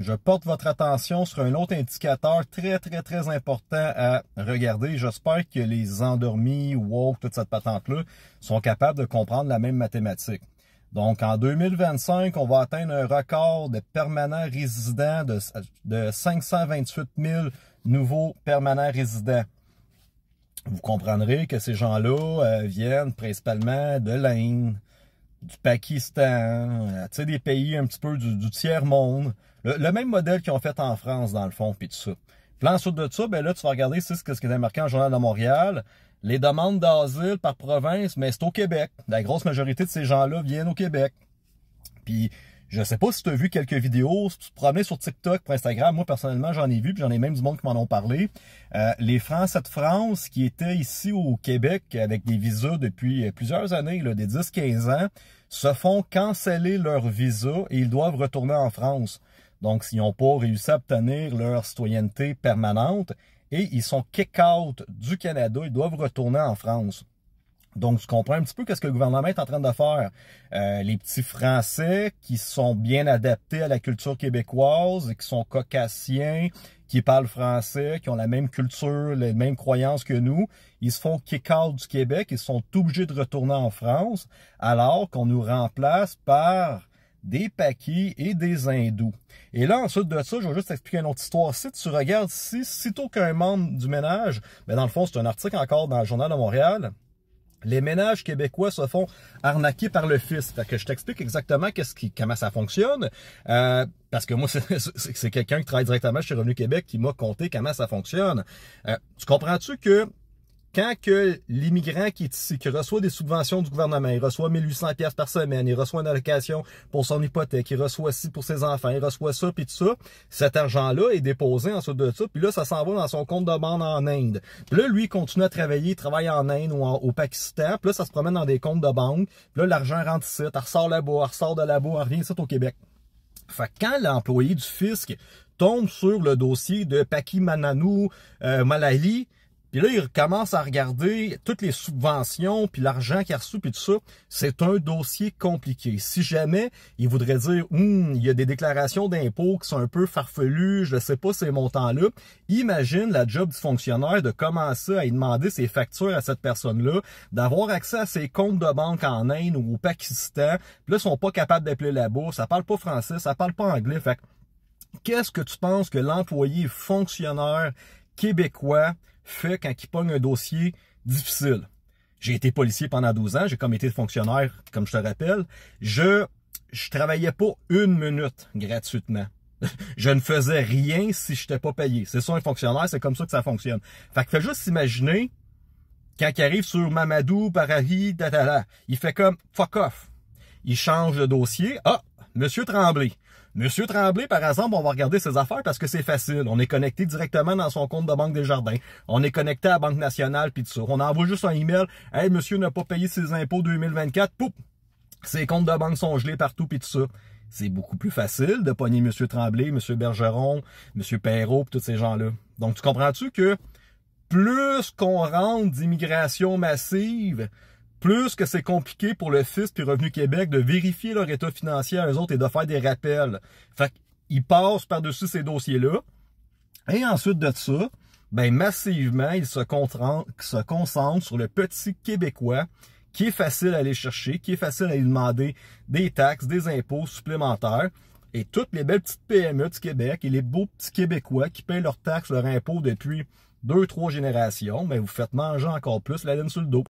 je porte votre attention sur un autre indicateur très important à regarder. J'espère que les endormis, woke, toute cette patente-là, sont capables de comprendre la même mathématique. Donc, en 2025, on va atteindre un record de permanents résidents de 528 000 nouveaux permanents résidents. Vous comprendrez que ces gens-là viennent principalement de l'Inde, du Pakistan, tu sais, des pays un petit peu du tiers-monde. Le même modèle qu'ils ont fait en France, dans le fond, puis tout ça. Puis là, ensuite de ça, ben là, tu vas regarder ce qui est marqué en Journal de Montréal. Les demandes d'asile par province, mais c'est au Québec. La grosse majorité de ces gens-là viennent au Québec. Puis, je sais pas si tu as vu quelques vidéos, si tu te promenais sur TikTok, pour Instagram, moi personnellement j'en ai vu, puis j'en ai même du monde qui m'en ont parlé. Les Français de France qui étaient ici au Québec avec des visas depuis plusieurs années, là, des 10-15 ans, se font canceller leur visa et ils doivent retourner en France. Donc, s'ils n'ont pas réussi à obtenir leur citoyenneté permanente, et ils sont kick-out du Canada, ils doivent retourner en France. Donc, tu comprends un petit peu qu'est-ce que le gouvernement est en train de faire. Les petits Français qui sont bien adaptés à la culture québécoise, qui sont caucasiens, qui parlent français, qui ont la même culture, les mêmes croyances que nous, ils se font kick-out du Québec, ils sont obligés de retourner en France, alors qu'on nous remplace par des Pakis et des Hindous. Et là, ensuite de ça, je vais juste t'expliquer une autre histoire. Si tu regardes ici, sitôt qu'un membre du ménage, ben dans le fond, c'est un article encore dans le Journal de Montréal, les ménages québécois se font arnaquer par le fisc. Fait que je t'explique exactement comment ça fonctionne. Parce que moi, c'est quelqu'un qui travaille directement chez Revenu Québec qui m'a conté comment ça fonctionne. Tu comprends-tu que quand que l'immigrant qui est ici, qui reçoit des subventions du gouvernement, il reçoit 1800 pièces par semaine, il reçoit une allocation pour son hypothèque, il reçoit ci pour ses enfants, il reçoit ça, puis tout ça, cet argent-là est déposé ensuite de ça, puis là, ça s'en va dans son compte de banque en Inde. Puis là, lui, il continue à travailler, il travaille en Inde ou au Pakistan, puis là, ça se promène dans des comptes de banque, puis là, l'argent rentre ici, elle ressort là-bas, elle ressort de là-bas, elle revient ici au Québec. Fait que quand l'employé du fisc tombe sur le dossier de Paki Mananou Malali, puis là, il commence à regarder toutes les subventions, puis l'argent qu'il a reçu, puis tout ça. C'est un dossier compliqué. Si jamais il voudrait dire, il y a des déclarations d'impôts qui sont un peu farfelues, je ne sais pas ces montants-là, imagine la job du fonctionnaire de commencer à y demander ses factures à cette personne-là, d'avoir accès à ses comptes de banque en Inde ou au Pakistan, puis là, ils sont pas capables d'appeler là-bas, ça parle pas français, ça parle pas anglais. Fait qu'est-ce que tu penses que l'employé fonctionnaire québécois fait quand il pogne un dossier difficile? J'ai été policier pendant 12 ans, j'ai comme été fonctionnaire, comme je te rappelle. Je travaillais pas une minute gratuitement. Je ne faisais rien si je n'étais pas payé. C'est ça un fonctionnaire, c'est comme ça que ça fonctionne. Fait que fais juste imaginer, quand il arrive sur Mamadou, Parahi, il fait comme fuck off. Il change de dossier. Ah, Monsieur Tremblay. Monsieur Tremblay, par exemple, on va regarder ses affaires parce que c'est facile. On est connecté directement dans son compte de Banque Desjardins. On est connecté à la Banque Nationale, puis tout ça. On envoie juste un email. « Hey, monsieur n'a pas payé ses impôts 2024. » Poup! Ses comptes de banque sont gelés partout, puis tout ça. C'est beaucoup plus facile de pogner Monsieur Tremblay, Monsieur Bergeron, Monsieur Perrault, puis tous ces gens-là. Donc, tu comprends-tu que plus qu'on rentre d'immigration massive, plus que c'est compliqué pour le Fisc et Revenu Québec de vérifier leur état financier à eux autres et de faire des rappels. Fait qu'ils passent par-dessus ces dossiers-là. Et ensuite de ça, ben massivement, ils se concentrent sur le petit Québécois qui est facile à aller chercher, qui est facile à lui demander des taxes, des impôts supplémentaires. Et toutes les belles petites PME du Québec et les beaux petits Québécois qui payent leurs taxes, leurs impôts depuis 2-3 générations, ben vous faites manger encore plus la laine sur le dos.